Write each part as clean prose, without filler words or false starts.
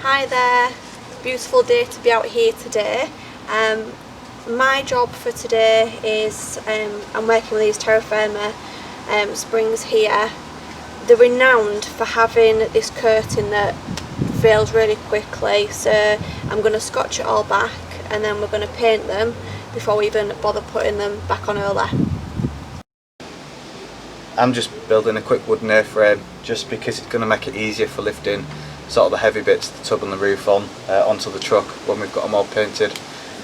Hi there, beautiful day to be out here today. My job for today is I'm working with these terra firma springs here. They're renowned for having this curtain that fails really quickly, so I'm going to scotch it all back and then we're going to paint them before we even bother putting them back on early. I'm just building a quick wooden A-frame just because it's going to make it easier for lifting sort of the heavy bits, the tub and the roof onto the truck when we've got them all painted,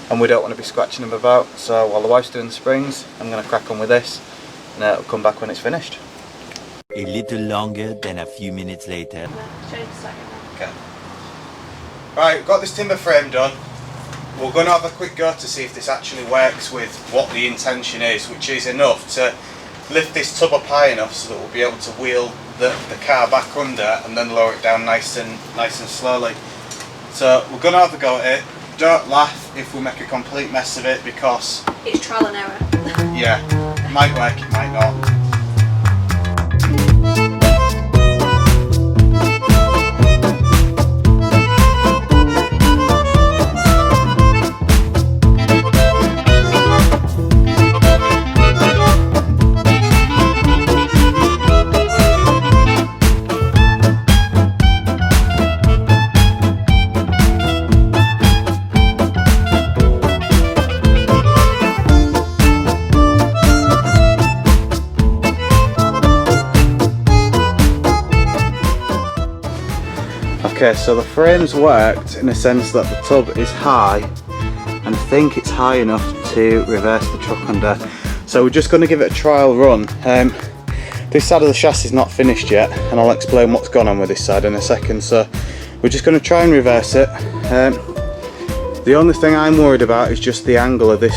and we don't want to be scratching them about. So while the wife's doing the springs, I'm going to crack on with this and I'll come back when it's finished. A little longer than a few minutes later. Okay. Right, we've got this timber frame done. We're going to have a quick go to see if this actually works with what the intention is, which is enough to lift this tub up high enough so that we'll be able to wheel the car back under and then lower it down nice and slowly. So we're going to have a go at it. Don't laugh if we make a complete mess of it, because it's trial and error. Yeah, it might work, it might not. Okay, so the frame's worked in a sense that the tub is high, and I think it's high enough to reverse the truck under. So we're just going to give it a trial run. This side of the chassis is not finished yet, and I'll explain what's gone on with this side in a second. So we're just going to try and reverse it. The only thing I'm worried about is just the angle of this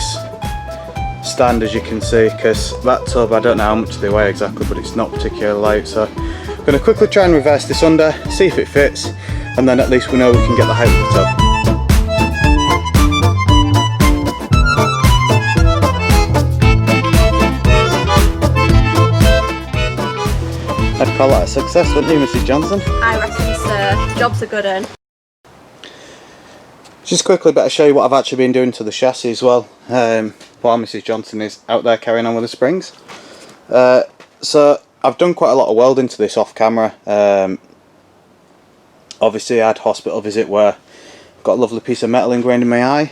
stand, as you can see, because that tub, I don't know how much they weigh exactly, but it's not particularly light. So I'm going to quickly try and reverse this under, see if it fits, and then at least we know we can get the height of the tub. I'd call that a success, wouldn't you, Mrs. Johnson? I reckon so. Job's a good one. Just quickly better show you what I've actually been doing to the chassis as well, while Mrs. Johnson is out there carrying on with the springs. So I've done quite a lot of welding to this off camera. Obviously I had a hospital visit where I've got a lovely piece of metal ingrained in my eye,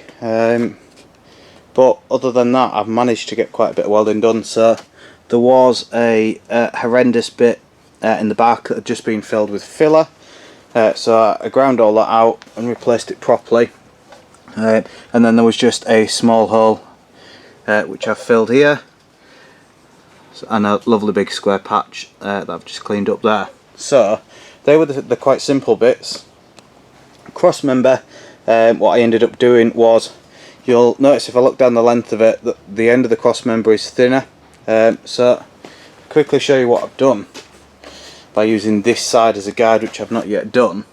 but other than that I've managed to get quite a bit of welding done. So there was a horrendous bit in the back that had just been filled with filler, so I ground all that out and replaced it properly, and then there was just a small hole which I've filled here, and a lovely big square patch that I've just cleaned up there. So they were the quite simple bits. Cross member, what I ended up doing was, you'll notice if I look down the length of it that the end of the cross member is thinner. So quickly show you what I've done by using this side as a guide, which I've not yet done.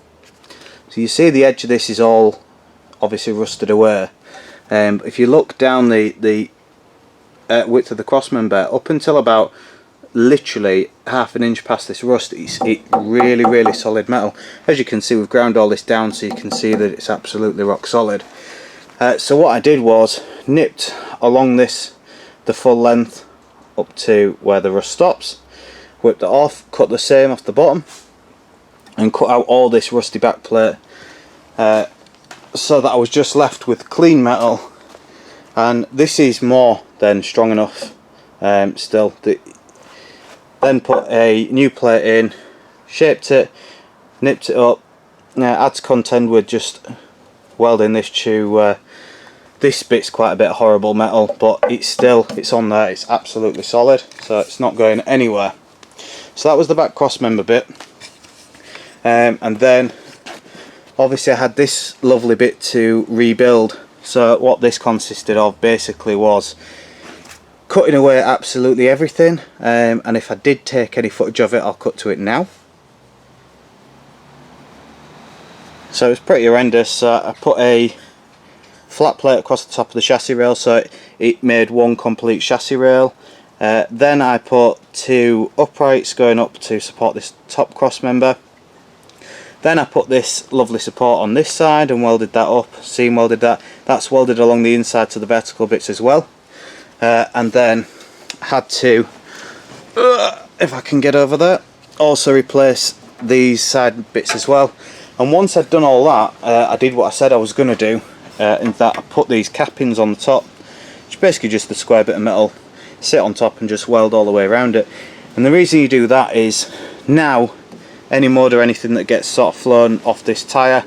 So you see the edge of this is all obviously rusted away. If you look down the width of the cross member up until about literally half an inch past this rust, it's really solid metal. As you can see, we've ground all this down so you can see that it's absolutely rock solid. So what I did was nipped along this the full length up to where the rust stops, whipped it off, cut the same off the bottom, and cut out all this rusty back plate, so that I was just left with clean metal. And this is more than strong enough still. Then put a new plate in, shaped it, nipped it up. Now I had to contend with just welding this to this bit's quite a bit of horrible metal, but it's on there, it's absolutely solid, so it's not going anywhere. So that was the back cross member bit, and then obviously I had this lovely bit to rebuild. So what this consisted of basically was cutting away absolutely everything, and if I did take any footage of it I'll cut to it now. So it's pretty horrendous. I put a flat plate across the top of the chassis rail so it made one complete chassis rail. Then I put two uprights going up to support this top cross member. Then I put this lovely support on this side and welded that up, seam welded that. That's welded along the inside to the vertical bits as well. And then had to, if I can get over there, also replace these side bits as well. And once I'd done all that, I did what I said I was going to do, in that I put these cappings on the top, which is basically just a square bit of metal, sit on top and just weld all the way around it. And the reason you do that is, now any mud or anything that gets sort of flown off this tyre,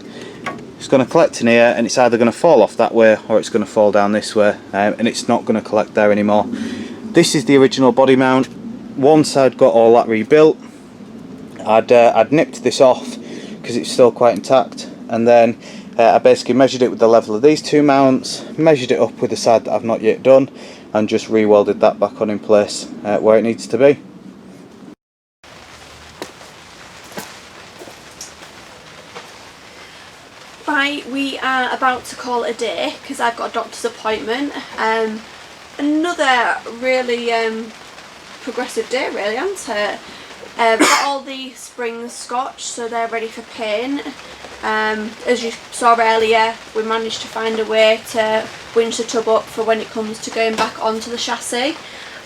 it's going to collect in here, and it's either going to fall off that way or it's going to fall down this way, and it's not going to collect there anymore. This is the original body mount. Once I'd got all that rebuilt, I'd nipped this off because it's still quite intact, and then I basically measured it with the level of these two mounts, measured it up with the side that I've not yet done, and just re-welded that back on in place where it needs to be. Right, we are about to call it a day because I've got a doctor's appointment. Another really progressive day, really, hasn't it? Got all the springs scotched, so they're ready for paint. As you saw earlier, we managed to find a way to winch the tub up for when it comes to going back onto the chassis.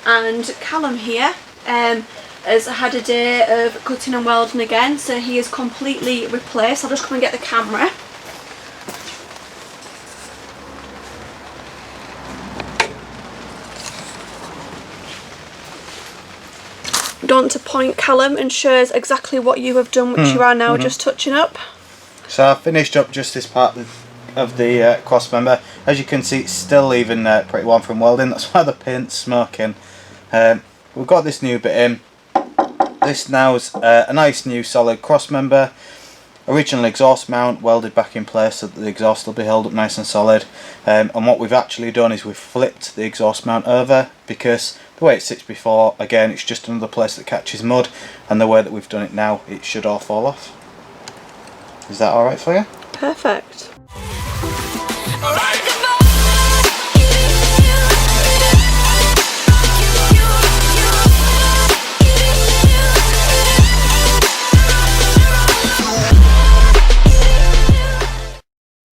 And Callum here has had a day of cutting and welding again, so he is completely replaced. I'll just come and get the camera. Don't want to point, Callum, and shows exactly what you have done, which you are now just touching up. So I've finished up just this part of the cross member. As you can see, it's still leaving pretty warm from welding. That's why the paint's smoking. We've got this new bit in. This now's a nice new solid cross member. Original exhaust mount welded back in place so that the exhaust will be held up nice and solid. And what we've actually done is we've flipped the exhaust mount over, because the way it sits before, again, it's just another place that catches mud, and the way that we've done it now, it should all fall off. Is that alright for you? Perfect.